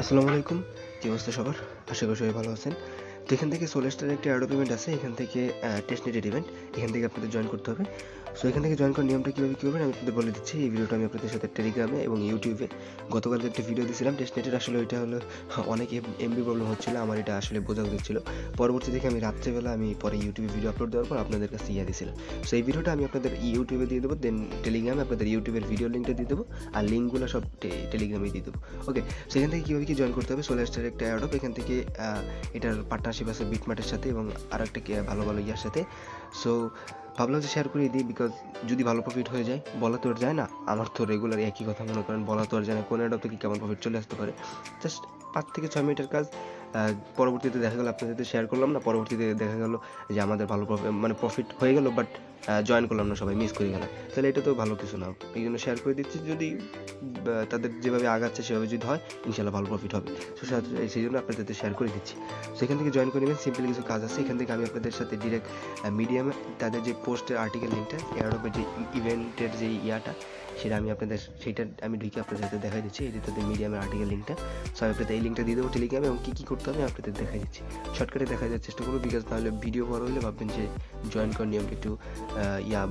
আসসালামু আলাইকুম। কি অবস্থা সবার? আশা করি সবাই ভালো আছেন। তো এখান থেকে সোলেস্টারের একটা অ্যাডোব ইভেন্ট আছে। এখান থেকে টেস্টনেটেড ইভেন্ট। এখান থেকে আপনাদের জয়েন করতে হবে। সো এখান থেকে জয়েন করার নিয়মটা কীভাবে কী করবেন আমি আপনাদের বলে দিচ্ছি। এই ভিডিওটা আমি আপনাদের সাথে টেলিগ্রামে এবং ইউটিউবে গতকালকে একটা ভিডিও দিয়েছিলাম টেস্টনেটের। আসলে ওইটা হলো অনেক এমবি প্রবলেম হচ্ছিল। আমার এটা আসলে বোঝা উচিত ছিল। পরবর্তী থেকে আমি রাত্রেবেলা আমি পরে ইউটিউবে ভিডিও আপলোড দেওয়ার পর আপনাদের কাছে দিয়েছিলাম। সো এই ভিডিওটা আমি আপনাদের ইউটিউবে দিয়ে দেবো, দেন টেলিগ্রামে আপনাদের ইউটিউবের ভিডিও লিঙ্কটা দিয়ে দেবো, আর লিঙ্কগুলো সব টেলিগ্রামে দিয়ে দেবো। ওকে, সেখান থেকে কীভাবে কি জয়েন করতে হবে? সোলেস্টারের একটা অ্যাডোব। এখান থেকে এটার পার্টনারশিপ আছে বিটমার্টের সাথে এবং আর একটা ভালো ভালো ইয়ার সাথে। সো ভাবলাম যে শেয়ার করে দিই, বিকজ যদি ভালো প্রফিট হয়ে যায় বলা তো আর যায় না। আমার তো রেগুলার একই কথা মনে করেন, বলা তো আর যায় না কোন অ্যাডোব থেকে কেমন প্রফিট চলে আসতে পারে। জাস্ট 5 থেকে 6 মিনিটের কাজ। পরবর্তীতে দেখা গেল আপনাদের সাথে শেয়ার করলাম না, পরবর্তীতে দেখা গেল যে আমাদের ভালো প্রফিট হয়ে গেল, বাট জয়েন করলাম না, সবাই মিস করে গেলাম। তাহলে এটা তো ভালো কিছু না। এই জন্য শেয়ার করে দিচ্ছি, যদি তাদের যেভাবে আগাচ্ছে সেভাবে যদি হয় ইনশাল্লাহ ভালো প্রফিট হবে। তো সেই জন্য আপনাদের শেয়ার করে দিচ্ছি। সেখান থেকে জয়েন করে নেবেন। সিম্পল কিছু কাজ আছে। এখান থেকে আমি আপনাদের সাথে ডিরেক্ট মিডিয়ামে তাদের যে পোস্টের আর্টিকেল লিঙ্কটা, এয়ারড্রপের যে ইভেন্টের যে ইয়াটা, সেটা আমি আপনাদের সেইটা আমি ঢুকে আপনাদের সাথে দেখাই দিচ্ছি। এই যে তাদের মিডিয়ামের আর্টিকেল লিঙ্কটা। সো আমি আপনাদের এই লিঙ্কটা দিয়ে দেবো টেলিগ্রামে, এবং কী কী করতে হবে আমি আপনাদের দেখাই দিচ্ছি। শর্টকাটে দেখা যাওয়ার চেষ্টা করবো, বিকজ নাহলে ভিডিও বড় হলে ভাববেন যে জয়েন করার নিয়মটা একটু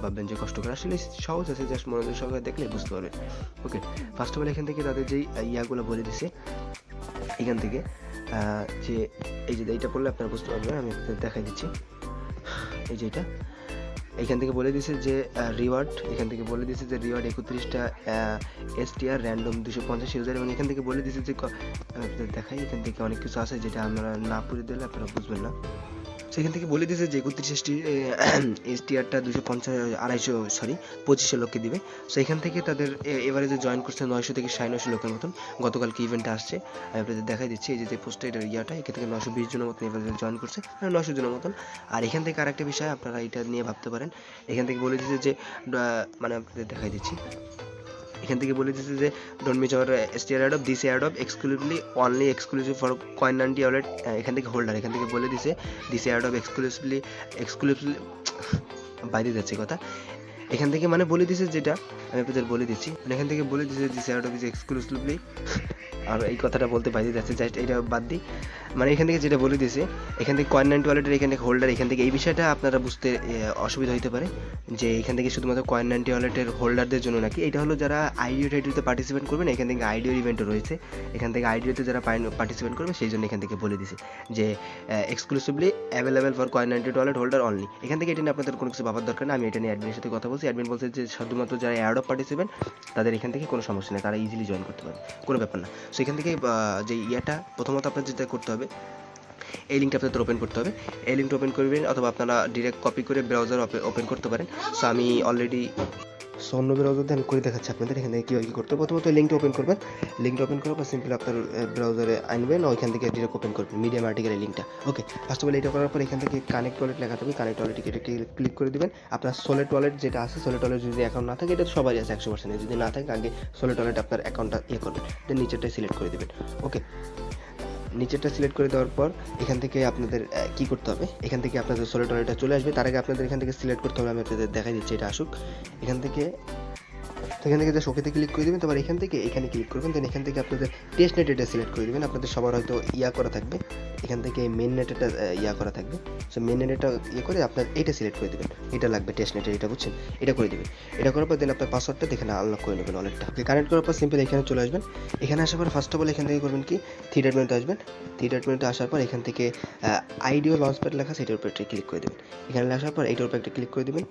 ভাববেন যে কষ্ট করে। আসলে সহজ আছে, জাস্ট মনোযোগ সহকারে দেখলে বুঝতে পারবেন। ওকে, ফার্স্ট অফ অল এখান থেকে তাদের যেই ইয়াগুলো বলে দিছে, এখান থেকে যে এই যে এইটা পড়লে আপনারা বুঝতে পারবেন। আমি আপনাদের দেখাই দিচ্ছি। এই যে এটা এখান থেকে বলে দিছে যে রিওয়ার্ড, এখান থেকে বলে দিছে যে রিওয়ার্ড 31টা STR র্যান্ডম 250 ইউজার, এবং এখান থেকে বলে দিছে যে আমি আপনাদের দেখাই। এখান থেকে অনেক কিছু আছে যেটা আমরা না পড়ে দিলে আপনারা বুঝবেন না। সেখান থেকে বলে দিয়েছে যে 31টি STRটা 2500 লোককে দিবে। সো এখান থেকে তাদের এভারেজে জয়েন করছে 900 থেকে 950 লোকের মতন। গতকালকে ইভেন্টটা আসছে, আমি আপনাদের দেখাই দিচ্ছি। এই যে পোস্টে এটার ইয়াটা, এখান থেকে 920 জনের মতন এভারেজে জয়েন করছে, 900 জনের মতন। আর এখান থেকে আরেকটা বিষয় আপনারা এটা নিয়ে ভাবতে পারেন। এখান থেকে বলে দিয়েছে যে মানে আপনাদের দেখাই দিচ্ছি। এখান থেকে বলে দিচ্ছে যে don't miss our STR airdrop, this airdrop only exclusive for coin ninety wallet. এখান থেকে হোল্ডার, এখান থেকে বলে দিছে দিস অ্যাডব এক্সক্লুসিভলি বাইরে যাচ্ছে কথা। এখান থেকে মানে বলে দিছে, যেটা আমি আপনাদের বলে দিচ্ছি, মানে এখান থেকে বলে দিছে দিস অ্যাডব ইজ এক্সক্লুসিভলি, আর এই কথাটা বলতে বাইরে যাচ্ছে, জাস্ট এটা বাদ দিই। মানে এখান থেকে যেটা বলে দিয়েছে, এখান থেকে কয়েন90 ওয়ালেটের এখানে হোল্ডার, এখান থেকে এই বিষয়টা আপনারা বুঝতে অসুবিধা হতে পারে যে এখান থেকে শুধুমাত্র কয়েন90 ওয়ালেটের হোল্ডারদের জন্য নাকি। এটা হলো যারা আইডিও টাইডিওতে পার্টিসিপেট করবেন, এখান থেকে আইডিওর ইভেন্টও রয়েছে, এখান থেকে আইডিওতে যারা পার্টিসিপেট করবে সেই জন্য এখান থেকে বলে দিছে যে exclusively available for coin ninety wallet holder only. এখান থেকে এটা নিয়ে আপনাদের কোনো কিছু ভাবার দরকার না। আমি এটা নিয়ে অ্যাডমিনের সাথে কথা বলছি। অ্যাডমিন বলছে যে শুধুমাত্র যারা অ্যাডপ পার্টিসিপেন্ট তাদের এখান থেকে কোনো সমস্যা নেই, তারা ইজিলি জয়েন করতে পারে, কোনো ব্যাপার না। সো এখান থেকে যে ইয়াটা প্রথমত আপনার যেটা করতে হবে, এই লিঙ্কটা আপনাদের ওপেন করতে হবে। এই লিঙ্কটা ওপেন করবেন, অথবা আপনারা ডিরেক্ট কপি করে ব্রাউজার ওপেন করতে পারেন। সো আমি অলরেডি অন্য ব্রাউজার দিয়ে করে দেখাচ্ছি আপনাদের এখান থেকে কীভাবে কী করতে হবে। প্রথমত লিঙ্কটা ওপেন করবেন। লিঙ্কটা ওপেন করার পর সিম্পলি আপনার ব্রাউজারে আনবেন, ওইখান থেকে ডিরেক্ট ওপেন করবেন মিডিয়াম আর্টিকেলের লিঙ্কটা। ওকে, ফার্স্ট অফ অল এটা করার পর এখান থেকে কানেক্ট ওয়ালেট লেখা থাকবে, কানেক্ট ওয়ালেট ক্লিক করে দেবেন। আপনার সোলেট ওয়ালেট যেটা আছে, সোলেট ওয়ালেট যদি অ্যাকাউন্ট না থাকে, এটা তো সবারই আছে 100%, যদি না থাকে আগে সোলেট ওয়ালেট আপনার অ্যাকাউন্টটা করবেন, দেন নিচেরটাই সিলেক্ট করে দেবেন। ওকে, নিচেরটা সিলেক্ট করে দেওয়ার পর এখান থেকে আপনাদের কি করতে হবে, এখান থেকে আপনাদের সোলেট ওয়ালেটটা চলে আসবে। তার আগে আপনাদের এখান থেকে সিলেক্ট করতে হবে, আমি আপনাদের দেখাই দিচ্ছি, এটা আসুক। এখান থেকে জাস্ট ওকেতে ক্লিক করে দেবেন। তারপর এখান থেকে এখানে ক্লিক করবেন, দেন এখান থেকে আপনাদের টেস্টনেট এটা সিলেক্ট করে দেবেন। আপনাদের সবার হয়তো করা থাকবে, এখান থেকে মেন নেট এটা করা থাকবে। সো মেন নেট এটা করে আপনার এটা সিলেক্ট করে দেবেন, এটা লাগবে টেস্টনেটের, এটা বুঝছেন, এটা করে দেবেন। এটা করার পর দেন আপনার পাসওয়ার্ডটা এখানে আনলক করে নেবেন ওয়ালেটটা। কানেক্ট করার পর সিম্পল এখানে চলে আসবেন। এখানে আসার পর ফার্স্ট অফ অল এখান থেকে করবেন কি, 3 ডট মেনুতে আসবেন। 3 ডট মেনুতে আসার পর এখান থেকে আইডিও লঞ্চপ্যাড লেখা আছে, এটার উপর একটা ক্লিক করে দেবেন। এখানে আসার পর এইটার উপর একটা ক্লিক করে দেবেন।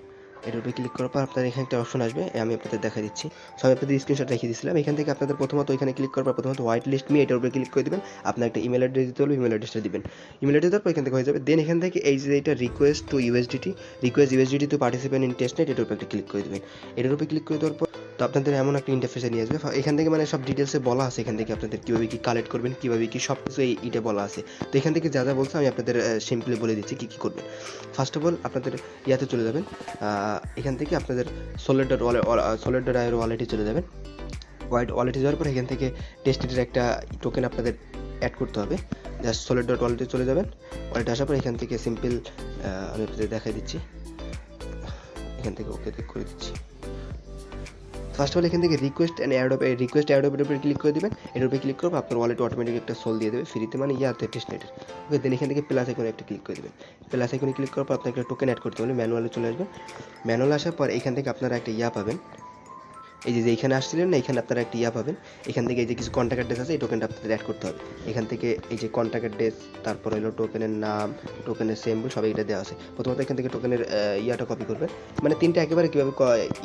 এটার উপরে ক্লিক করার পর আপনার এখানে একটা অপশন আসবে, আমি আপনাদের দেখা দিচ্ছি। সো আমি আপনাদের স্ক্রিনশট রেখে দিয়েছিলাম। এখান থেকে আপনাদের প্রথমত এখানে ক্লিক করার পর প্রথমত হোয়াইট লিস্ট মি, এটার উপরে ক্লিক করে দেবেন। আপনার একটা ইমেল অ্যাড্রেস দিতে হবে, ইমেল অ্যাড্রেসটা দিবেন। ইমেল অ্যাড্রেস দেওয়ার পর এখান থেকে হয়ে যাবে। দেন এখান থেকে এই যে এটা request USDT to participant in testnet, এটার উপরে একটা ক্লিক করে দেবেন। এটার উপরে ক্লিক করে দেওয়ার পর তো আপনাদের এমন একটা ইন্টারফেসে নিয়ে আসবে। এখান থেকে মানে সব ডিটেলসে বলা আছে, এখান থেকে আপনাদের কীভাবে কী কালেক্ট করবেন, কীভাবে কী সব কিছু এইটা বলা আছে। তো এখান থেকে যা যা বলছে আমি আপনাদের সিম্পলি বলে দিচ্ছি কী কী করবেন। ফার্স্ট অফ অল আপনাদের ইয়াতে চলে যাবেন। এখান থেকে আপনাদের সোলেট.আইওর ওয়ালেটে চলে যাবেন। ওয়ালেটে যাওয়ার পর এখান থেকে টেস্টনেটের একটা টোকেন আপনাদের অ্যাড করতে হবে। জাস্ট সোলেট.ওয়ালেটে চলে যাবেন। ওয়ালেটে আসার পর এখান থেকে সিম্পল আমি আপনাদের দেখাই দিচ্ছি, এখান থেকে ওকে করে দিচ্ছি। ফার্স্ট অফ অল এখান থেকে রিকোয়েস্ট অ্যাডোপের উপরে ক্লিক করে দেবেন। এর উপরে ক্লিক করবো আপনার ওয়ালেট অটোমেটিক একটা সোল দিয়ে দেবে ফ্রিতে, মানে ইয়াতে টেস্টনেটের। ওকে, দেন এখান থেকে প্লাস আইকনে একটা ক্লিক করে দেবেন। প্লাস আইকনে ক্লিক করার পর আপনাকে একটা টোকেন অ্যাড করতে হবে, ম্যানুয়ালে চলে আসবেন। ম্যানুয়াল আসার পর এখান থেকে আপনারা একটা পাবেন, এই যে এইখানে আসছিলেন না, এখানে আপনারা একটা পাবেন। এখান থেকে এই যে কিছু কন্ট্যাক্ট অ্যাড্রেস আছে, এই টোকেনটা আপনাদের অ্যাড করতে হবে। এখান থেকে এই যে কন্ট্যাক্ট অ্যাড্রেস, তারপর হলো টোকেনের নাম, টোকেনের সিম্বল, সব এটা দেওয়া আছে। প্রথমত এখান থেকে টোকেনের কপি করবেন, মানে তিনটা একেবারে কীভাবে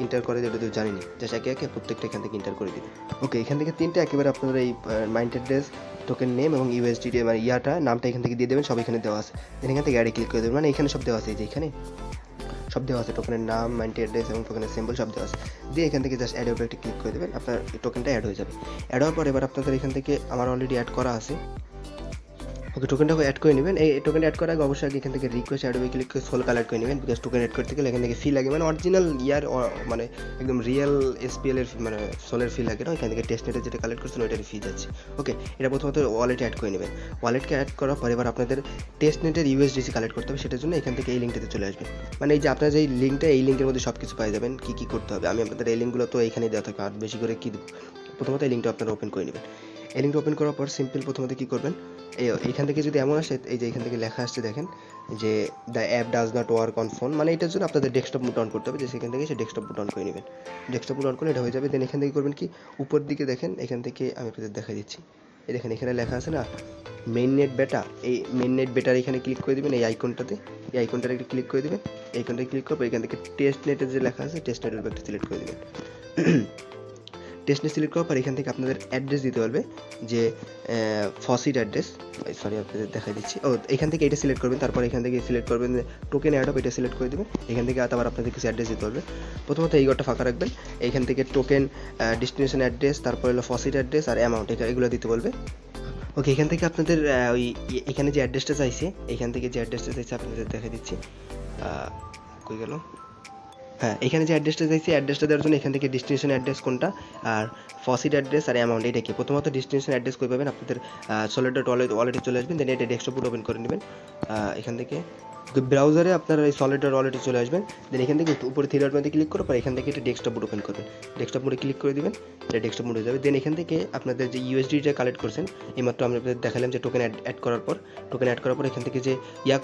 ইন্টার করে যেটা তো জানি না, জাস্ট একে একে প্রত্যেকটা এখান থেকে ইন্টার করে দিবেন। ওকে, এখান থেকে তিনটা একেবারে আপনারা এই মাইন্ড অ্যাড্রেস, টোকেন নেম এবং ইউএসডিটি মানে নামটা এখান থেকে দিয়ে দেবেন, সব এখানে দেওয়া আছে। এখান থেকে অ্যাডে ক্লিক করে দেবেন, মানে এখানে সব দেওয়া আছে, এই যে এখানে সব দেওয়া আছে, টোকেনের নাম, মাইন্ড অ্যাড্রেস এবং টোকেনের সিম্বল সব দেওয়া আছে। দিয়ে এখান থেকে জাস্ট অ্যাডের উপরে একটা ক্লিক করে দেবেন, আপনার টোকেনটা অ্যাড হয়ে যাবে। অ্যাড হওয়ার পর এবার আপনাদের এখান থেকে আমার অলরেডি অ্যাড করা আছে। ওকে, টোকেনটা অ্যাড করে নেবেন। এই টোকেন অ্যাড করার আগে অবশ্যই আগে এখান থেকে রিকোয়েস্ট অ্যাডোবে ক্লিক করে সোল কালেক্ট করে নেবেন, বিকজ টোকেন অ্যাড করতে গেলে এখান থেকে ফি লাগে, মানে অরিজিনাল মানে একদম রিয়েল এসপিএল এর মানে সোলের ফি লাগে না, এখান থেকে টেস্টনেটে যেটা কালেক্ট করছেন ওইটারই ফি যাচ্ছে। ওকে, এটা প্রথমত ওয়ালেটে অ্যাড করে নেবেন। ওয়ালেটকে অ্যাড করার পর এবার আপনাদের টেস্টনেটের ইউএসডিসি কালেক্ট করতে হবে, সেটার জন্য এখান থেকে এই লিঙ্কটাতে চলে আসবেন। মানে এই যে আপনার যে লিঙ্কটা, এই লিঙ্কের মধ্যে সব কিছু পেয়ে যাবেন, কী কী করতে হবে। আমি আপনাদের এই লিঙ্কগুলো তো এইখানেই দেওয়া থাকে, আর বেশি করে কী দেবো। প্রথমত এই লিঙ্কটা আপনারা ওপেন করে নেবেন। এই লিঙ্কটা ওপেন করার পর সিম্পল প্রথমত কী করবেন, এইখান থেকে যদি এমন আসে, এই যে এখান থেকে লেখা আসছে দেখেন যে the app does not work on phone, মানে এটার জন্য আপনাদের ডেস্কটপ মোড অন করতে হবে, যে সেখান থেকে সে ডেস্কটপ মোড অন করে নেবেন। ডেস্কটপ মোড অন করলে এটা হয়ে যাবে। দেন এখান থেকে করবেন কি, উপর দিকে দেখেন, এখান থেকে আমি আপনাদের দেখা দিচ্ছি, এই দেখেন এখানে লেখা আছে না মেইন নেট বেটা, এই মেইন নেট বেটার এখানে ক্লিক করে দেবেন, এই আইকনটাতে, এই আইকনটাতে একটু ক্লিক করে দেবেন। এই আইকনটাতে ক্লিক করবো, এখান থেকে টেস্ট নেটের যে লেখা আছে টেস্ট নেটের একটা সিলেক্ট করে দেবেন। টেস্টনে সিলেক্ট করার পর এখান থেকে আপনাদের অ্যাড্রেস দিতে পারবে, যে ফসিট অ্যাড্রেস, সরি আপনাদের দেখাই দিচ্ছি। এখান থেকে এটা সিলেক্ট করবেন, তারপর এখান থেকে সিলেক্ট করবেন টোকেন অ্যাড হবে, এটা সিলেক্ট করে দেবেন। এখান থেকে আবার আপনাদের কিছু অ্যাড্রেস দিতে পারবে। প্রথমত এই ঘরটা ফাঁকা রাখবেন। এখান থেকে টোকেন, ডেস্টিনেশন অ্যাড্রেস, তারপর হলো ফসিট অ্যাড্রেস আর অ্যামাউন্ট, এগুলো দিতে বলবে। ওকে, এখান থেকে আপনাদের ওই এখানে যে অ্যাড্রেসটা চাইছে, এখান থেকে যে অ্যাড্রেসটা চাইছে আপনাদের দেখা দিচ্ছি, কই গেল, হ্যাঁ, এখানে যে অ্যাড্রেসটা চাইছি, অ্যাড্রেসটা দেওয়ার জন্য এখান থেকে ডেস্টিনেশন অ্যাড্রেস কোনটা আর ফসিট অ্যাড্রেস আর অ্যামাউন্ট এটা কি। প্রথমত ডেস্টিনেশন অ্যাড্রেস কই পাবেন, আপনাদের সলিডার ওয়ালেটে চলে আসবেন। দেন এটা ডেস্কটপ ওপেন করে নেবেন। এখান থেকে ব্রাউজারে আপনারা এই সলিডার ওয়ালেটে চলে আসবেন। দেন এখান থেকে উপরে থ্রি ডট মধ্যে ক্লিক করার পর এখান থেকে এটা ডেস্কটপ মোড ওপেন করবেন। ডেস্কটপ মোডে ক্লিক করে দিবেন, এটা ডেস্কটপ মোড হয়ে যাবে। দেন এখান থেকে আপনাদের যে ইউএসডিটা কালেক্ট করছেন, এইমাত্র আমি আপনাদের দেখালাম যে টোকেন অ্যাড করার পর এখান থেকে যে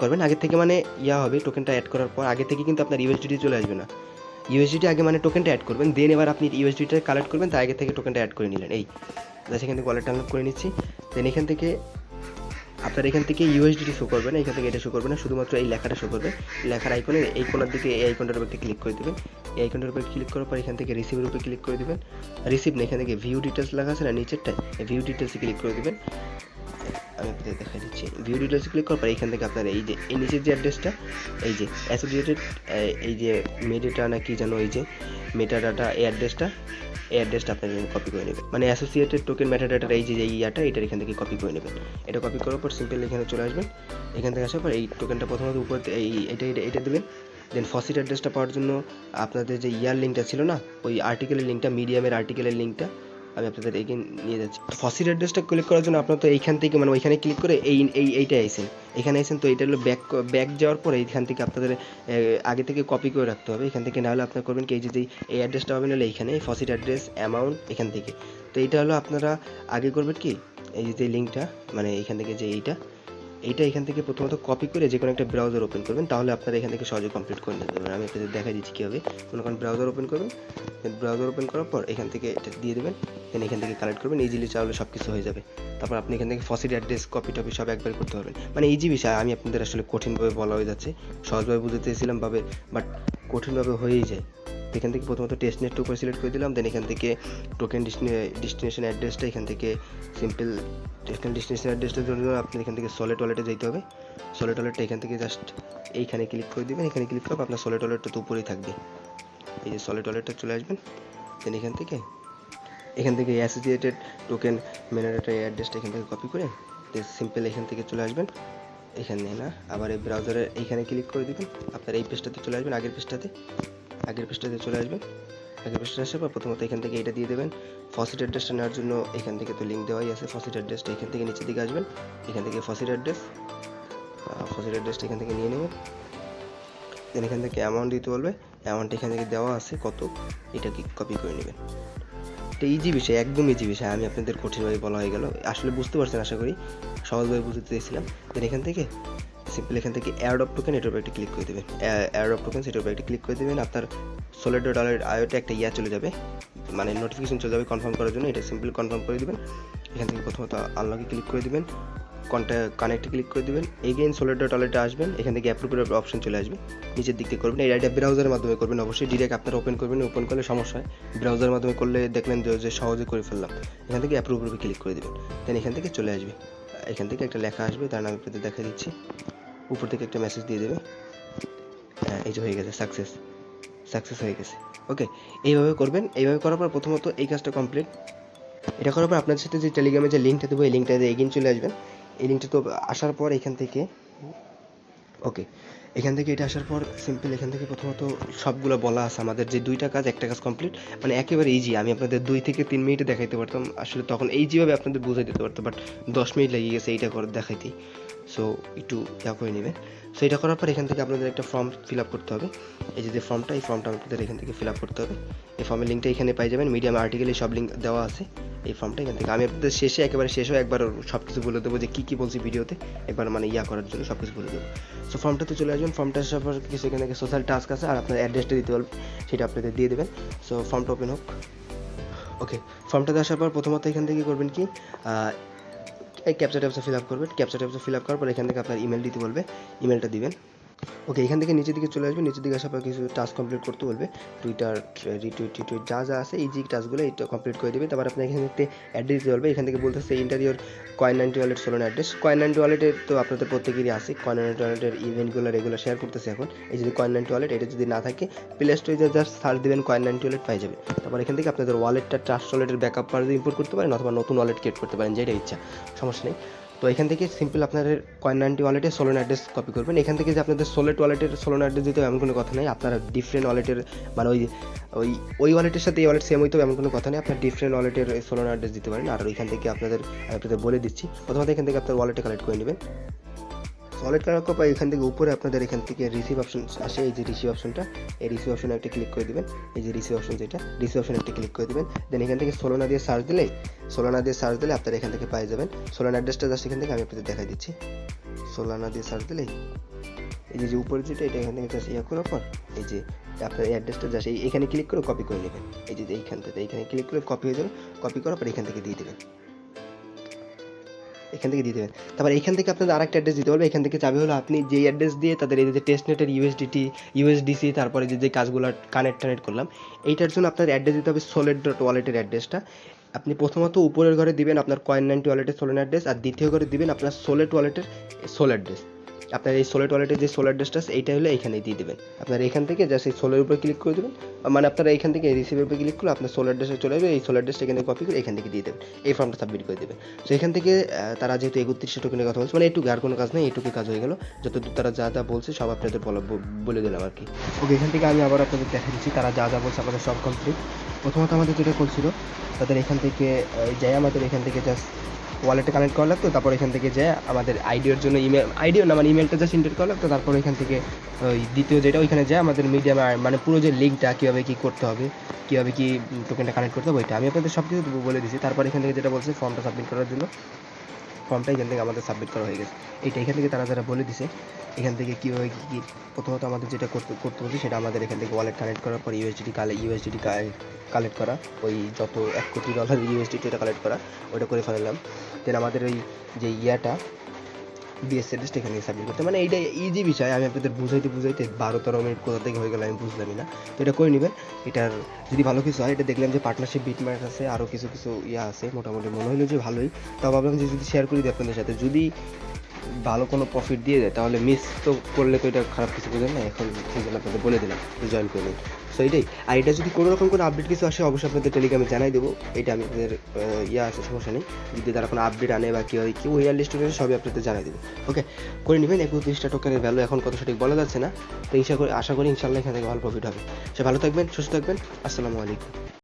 করবেন আগে থেকে, মানে হবে টোকেনটা অ্যাড করার পর আগে থেকে কিন্তু আপনার ইউএসডিটি চলে আসবে না। ইউএসডিটি আগে মানে টোকেনটা অ্যাড করবেন, দেন এবার আপনি ইউএসডিটা কালেক্ট করবেন, তার আগে থেকে টোকেনটা অ্যাড করে নিলেন। এই জাস্ট এখান থেকে ওয়ালেট ডাউনলোড করে নিচ্ছি। দেন এখান থেকে আপনার এখান থেকে ইউএসডিটি শো করবে না, এখান থেকে এটা শো করবে না, শুধুমাত্র এই লেখাটা শো করবে। লেখার আইকনে এই কোণার দিকে এই আইকনটার উপর ক্লিক করে দেবেন। এই আইকনটার উপর ক্লিক করার পর এখান থেকে রিসিভের উপর ক্লিক করে দেবেন। রিসিভ না, এখান থেকে ভিউ ডিটেলস লেখা আছে না নিচেরটায়, এই ভিউ ডিটেলসে ক্লিক করে দেবেন। আমি আপনাদের দেখাই দিচ্ছি। ভিউ ডিটেলসে ক্লিক করার পর এখান থেকে আপনার এই যে এই নিচের যে অ্যাড্রেসটা, এই যে অ্যাসোসিয়েটেড, এই যে মেডাটা না কি জানো, এই যে মেটাডাটা, এই অ্যাড্রেসটা আপনার কপি করে নেবেন, মানে অ্যাসোসিয়েটেড টোকেন মেটাডাটার এই যে এটার এখান থেকে কপি করে নেবেন। এটা কপি করার পর সিম্পল এখানে চলে আসবেন। এখান থেকে আসার পর এই টোকেনটা প্রথমত উপরে এটা দেবেন। দেন ফসিট অ্যাড্রেসটা পাওয়ার জন্য আপনাদের যে লিঙ্কটা ছিল না, ওই আর্টিকেলের লিঙ্কটা, মিডিয়ামের আর্টিকেলের লিঙ্কটা আমি আপনাদের এগিয়ে নিয়ে যাচ্ছি। ফসিট অ্যাড্রেসটা ক্লিক করার জন্য আপনার তো এইখান থেকে মানে ওইখানে ক্লিক করে এইটা আইসেন, এখানে আইসেন, তো এটা হলো ব্যাক যাওয়ার পর এইখান থেকে আপনাদের আগে থেকে কপি করে রাখতে হবে এখান থেকে, না হলে আপনার করবেন কি এই যে এই অ্যাড্রেসটা পাবেন হলো এইখানে ফসিট অ্যাড্রেস অ্যামাউন্ট এখান থেকে। তো এইটা হলো আপনারা আগে করবেন কি, এই যে লিঙ্কটা মানে এইখান থেকে যে এইটা এখান থেকে প্রথমত কপি করে যে কোনো একটা ব্রাউজার ওপেন করবেন, তাহলে আপনারা এখান থেকে সহজে কমপ্লিট করে নিতে পারবেন। আমি আপনাদের দেখাই দিচ্ছি কীভাবে। কোনো ব্রাউজার ওপেন করবেন, ব্রাউজার ওপেন করার পর এখান থেকে এটা দিয়ে দেবেন, দেন এখান থেকে কালেক্ট করবেন, ইজিলি চাইলে সব কিছু হয়ে যাবে। তারপর আপনি এখান থেকে ফসিট অ্যাড্রেস কপি টপি সব একবার করতে পারবেন, মানে ইজি বিষয়। আমি আপনাদের আসলে কঠিনভাবে বলা হয়ে যাচ্ছে, সহজভাবে বুঝতে চেয়েছিলাম বাট কঠিনভাবে হয়েই যায়। এখান থেকে প্রথমত টেস্ট নেট উপরে সিলেক্ট করে দিলাম। দেন এখান থেকে টোকেন ডেস্টিনেশন অ্যাড্রেসটা এখান থেকে সিম্পল ডেস্টিনেশন অ্যাড্রেসটার জন্য আপনার এখান থেকে সলিড ওয়ালেটে যেতে হবে। সলিড ওয়ালেটটা এখান থেকে জাস্ট এইখানে ক্লিক করে দেবেন। এখানে ক্লিক করব, আপনার সলিড ওয়ালেটটা তো উপরেই থাকবে, এই যে সলিড ওয়ালেটটা চলে আসবেন। দেন এখান থেকে অ্যাসোসিয়েটেড টোকেন মেটাডাটা অ্যাড্রেসটা এখান থেকে কপি করে সিম্পল এখান থেকে চলে আসবেন। এখানে না, আবার এই ব্রাউজারে এইখানে ক্লিক করে দেবেন, আপনার এই পেজটাতে চলে আসবেন, আগের পেজটাতে চলে আসবেন। আগের পেজটা আসার পর প্রথমত এখান থেকে এটা দিয়ে দেবেন। ফসিট অ্যাড্রেসটা নেওয়ার জন্য এখান থেকে তো লিঙ্ক দেওয়াই আছে, ফসিট অ্যাড্রেসটা এখান থেকে নিচের দিকে আসবেন। এখান থেকে ফসিট অ্যাড্রেসটা এখান থেকে নিয়ে নেবেন। দেন এখান থেকে অ্যামাউন্ট দিতে বলবে, অ্যামাউন্ট এখান থেকে দেওয়া আছে কত, এটাকে কপি করে নেবেন। এটা ইজি বিষয়, একদম ইজি বিষয়, আমি আপনাদের কঠিনভাবে বলা হয়ে গেল, আসলে বুঝতে পারছেন আশা করি, সহজভাবে বুঝতে চেয়েছিলাম। দেন এখান থেকে সিম্পল এখান থেকে এয়ারড্রপ টোকেন এটার উপর একটা ক্লিক করে দেবেন, এয়ারড্রপ টোকেন সেটার উপর একটা ক্লিক করে দেবেন। আপনার solid.io একটা ইয়া চলে যাবে, মানে নোটিফিকেশন চলে যাবে কনফার্ম করার জন্য, এটা সিম্পল কনফার্ম করে দিবেন। এখান থেকে প্রথমত আনলকে ক্লিক করে দিবেন, কানেক্টে ক্লিক করে দিবেন, এগেইন solid.io আসবেন, এখান থেকে অ্যাপ্রুভের অপশন চলে আসবে, নিচের দিক থেকে করবেন। এটা ব্রাউজারের মাধ্যমে করবেন, অবশ্যই ডিরেক্ট আপনারা ওপেন করবেন, ওপেন করলে সমস্যা হয়, ব্রাউজারের মাধ্যমে করলে দেখলেন যে সহজে করে ফেললাম। এখান থেকে অ্যাপ্রুভের উপর ক্লিক করে দিবেন, দেন এখান থেকে চলে আসবে, এখান থেকে একটা লেখা আসবে, তার নাম আপনাদের দেখা দিচ্ছি, উপর থেকে একটা মেসেজ দিয়ে দেবে, এই যে হয়ে গেছে, সাকসেস হয়ে গেছে। ওকে, এইভাবে করবেন। এইভাবে করার পর প্রথমত এই কাজটা কমপ্লিট, এটা করার পর আপনাদের সাথে যে টেলিগ্রামে যে লিঙ্কটা দেবো, এই লিঙ্কটাতে এগিয়ে চলে আসবেন। এই লিঙ্কটা তো আসার পর এখান থেকে ওকে, এখান থেকে এটা আসার পর সিম্পল এখান থেকে প্রথমত সবগুলো বলা আছে আমাদের যে 2টা কাজ, একটা কাজ কমপ্লিট, মানে একেবারে ইজি। আমি আপনাদের 2 থেকে 3 মিনিটে দেখাইতে পারতাম, আসলে তখন ইজিভাবে আপনাদের বুঝাই দিতে পারতাম, বাট 10 মিনিট লেগে গেছে এইটা করে দেখাইতেই। সো একটু ইয়া করে নেবেন। সো এটা করার পর এখান থেকে আপনাদের একটা ফর্ম ফিল আপ করতে হবে, এই যে ফর্মটা, এই ফর্মটা আপনাদের এখান থেকে ফিল আপ করতে হবে। এই ফর্মের লিঙ্কটা এখানে পাই যাবেন, মিডিয়াম আর্টিকেলে সব লিঙ্ক দেওয়া আছে। এই ফর্মটা এখান থেকে আমি আপনাদের শেষে একেবারে শেষেও একবার সব কিছু বলে দেবো যে কী কী বলছি ভিডিওতে, একবার মানে ইয়া করার জন্য সব কিছু বলে দেবো। সো ফর্মটাতে চলে আসবেন, ফর্মটা আসার পর কিছু এখান থেকে সোশ্যাল টাস্ক আছে, আর আপনার অ্যাড্রেসটা দিতে বলবেন, সেটা আপনাদের দিয়ে দেবেন। সো ফর্মটা ওপেন হোক। ওকে, ফর্মটাতে আসার পর প্রথমত এখান থেকে করবেন কি, এই ক্যাপচা ট্যাপচা ফিল আপ করবেন, ক্যাপচা ট্যাপচা ফিল আপ করার পর এখান থেকে আপনার ইমেল দিতে বলবে, ইমেলটা দিবেন। ওকে, এখান থেকে নিচের দিকে চলে আসবে, নিচের দিকে আসার পর কিছু টাস্ক কমপ্লিট করতে বলবে, টুইটার রিটুইট যা যা আছে এই যে টাস্কগুলো এটা কমপ্লিট করে দেবে। তারপর আপনার এখানে একটা অ্যাড্রেস দিতে বলবে, এখান থেকে বলতেছে interior Coin90 wallet সোলোন address. Coin90 ওয়ালেটের তো আপনাদের প্রত্যেকেরই আছে, Coin90 ওয়ালেটের ইভেন্টগুলো রেগুলার শেয়ার করতেছে এখন। এই যদি Coin90 ওয়ালেট এটা যদি না থাকে, প্লে স্টোরে জাস্ট সার্চ দেবেন Coin90 ওয়ালেট পাই যাবে। তারপর এখান থেকে আপনাদের ওয়ালেটটা ট্রাস্ট ওয়ালেটের ব্যাকআপ করে ইম্পোর্ট করতে পারেন, অথবা নতুন ওয়ালেট ক্রিয়েট করতে পারেন, যেটা ইচ্ছা, সমস্যা নেই। তো এখান থেকে সিম্পল আপনাদের Coin90 ওয়ালেটে সোলোন অ্যাড্রেস কপি করবেন। এখান থেকে যে আপনাদের ওয়ালেটের সোলোন অ্যাড্রেস দিতে এমন কোনো কথা নেই, আপনারা ডিফারেন্ট ওয়ালেটের মানে ওই ওয়ালেটের সাথে এই ওয়ালেট সেম হইতে এমন কোনো কথা নেই, আপনার ডিফারেন্ট ওয়ালেটের সোলোন অ্যাড্রেস দিতে পারেন। আর ওইখান থেকে আপনাদের বলে দিচ্ছি, প্রথমত এখান থেকে আপনার ওয়ালেটে কালেক্ট করে নেবেন। ওয়ালেট কালেক্ট করার পর এখান থেকে উপরে আপনাদের এখান থেকে রিসিভ অপশন আসে, এই যে রিসিভ অপশনটা, এই রিসিভ অপশনে একটা ক্লিক করে দিবেন, এই যে রিসিভ অপশন যেটা, রিসিভ অপশনে একটা ক্লিক করে দিবেন। দেন এখান থেকে সোলোনা দিয়ে সার্চ দিলে আপনারা এখান থেকে পেয়ে যাবেন সোলোনা অ্যাড্রেসটা। জাস্ট এখান থেকে আমি আপনাদের দেখাই দিচ্ছি, সোলানা দিয়ে সার্চ দিলে এই যে উপরে যেটা, এটা এখান থেকে জাস্ট ইয়া করার পর এই যে আপনার এই অ্যাড্রেসটা জাস্ট এখানে ক্লিক করে কপি করে নেবেন, এই যে এইখান থেকে এখানে ক্লিক করে কপি হয়ে যাবে, কপি করার পর এখান থেকে দিয়ে দেবেন, এখান থেকে দিয়ে দেবেন। তারপর এখান থেকে আপনাদের আরেকটা অ্যাড্রেস দিতে হবে, এখান থেকে চাবি হলো আপনি যেই অ্যাড্রেস দিয়ে তাদের এই যে টেস্টনেটের ইউএসডিসি তারপরে যে কাজগুলো কানেক্ট করলাম, এইটার জন্য আপনার অ্যাড্রেস দিতে হবে solid.wallet-এর অ্যাড্রেসটা। আপনি প্রথমত উপরের ঘরে দিবেন আপনার Coin90 ওয়ালেটের সোল অ্যাড্রেস, আর দ্বিতীয় ঘরে দিবেন আপনার solid ওয়ালেটের সোল অ্যাড্রেস। আপনার এই solid ওয়ালেটের যে সোল অ্যাড্রেসটা আছে এইটা হলো এখানেই দিয়ে দেবেন। আপনার এখান থেকে জাস্ট এই সোলের উপরে ক্লিক করে দেবেন, মানে আপনারা এখান থেকে রিসিভের উপরে ক্লিক করলে আপনার সোল অ্যাড্রেসে চলে যাবে, এই সোল অ্যাড্রেসটা এখানে কপি করে এখান থেকে দিয়ে দেবেন, এই ফর্মটা সাবমিট করে দেবেন। সো এখান থেকে তারা যেহেতু 31 টোকেনের কথা বলছে, মানে এইটুকু আর কোনো কাজ নেই, এইটুকু কাজ হয়ে গেল, যতদূর তারা যা যা বলছে সব আপনাদের বলে দিলাম আর কি। ওকে, এখান থেকে আমি আবার আপনাদের দেখা দিচ্ছি তারা যা যা বলছে আমাদের সব কমপ্লিট। প্রথমত আমাদের যেটা করছিল, তাদের এখান থেকে যাই আমাদের এখান থেকে জাস্ট ওয়ালেটে কানেক্ট করা লাগতো, তারপর এখান থেকে যে আমাদের আইডিওর জন্য আইডিও না মানে ইমেলটা জাস্ট এন্টার করা লাগতো, তারপর এখান থেকে ওই দ্বিতীয় যেটা ওইখানে যায় আমাদের মিডিয়াম মানে পুরো যে লিঙ্কটা কীভাবে কী করতে হবে, কীভাবে কী টোকেনটা কানেক্ট করতে হবে, ওইটা আমি আপনাদের সব কিছু বলে দিচ্ছি। তারপর এখান থেকে যেটা বলছে ফর্মটা সাবমিট করার জন্য, ফর্মটা এখান থেকে আমাদের সাবমিট করা হয়ে গেছে। এইটা এখান থেকে তারা যারা বলে দিছে এখান থেকে কীভাবে কী প্রথমত আমাদের যেটা করতে বলছে সেটা আমাদের এখান থেকে ওয়ালেট কানেক্ট করার পর ইউএসডিটি কালেক্ট করা, ওই যত $1 কোটি ইউএসডিটি এটা কালেক্ট করা, ওইটা করে ফেলাম। দেন আমাদের ওই যে ইয়াটা বিএসএডএসটা এখানে সাবমিট করতে, মানে এইটা ইজি বিষয়, আমি আপনাদের বুঝাইতে 12-13 মিনিট কোথা থেকে হয়ে গেল আমি বুঝলামই না। তো এটা করে নেবেন। এটার যদি ভালো কিছু হয়, এটা দেখলাম যে পার্টনারশিপ বিটমার্ক আছে, আরও কিছু ইয়া আছে, মোটামুটি মনে হলো যে ভালোই। তাও ভাবলাম যে যদি শেয়ার করে দিই আপনাদের সাথে, যদি ভালো কোনো প্রফিট দিয়ে দেয় তাহলে মিস তো করলে তো এটা খারাপ কিছু বোঝেন না, এখন সেই জন্য আপনাদের বলে দিলাম জয়েন করে নিন। সো এইটাই। আর এটা যদি কোনো রকম কোনো আপডেট কিছু আসে অবশ্যই আপনাদের টেলিগ্রামে জানাই দেবো, এটা আমি আপনাদের ইয়ে আছে, সমস্যা নেই। যদি তারা কোনো আপডেট আনে বা কেউ উইনার লিস্ট হলে সবই আপনাদের জানাই দেবো। ওকে, করে নেবেন। 31টা টোকেনের ভ্যালু এখন কত সঠিক বলা যাচ্ছে না, তো আশা করি ইনশাল্লাহ এখান থেকে ভালো প্রফিট হবে। সে ভালো থাকবেন, সুস্থ থাকবেন, আসসালামু আলাইকুম।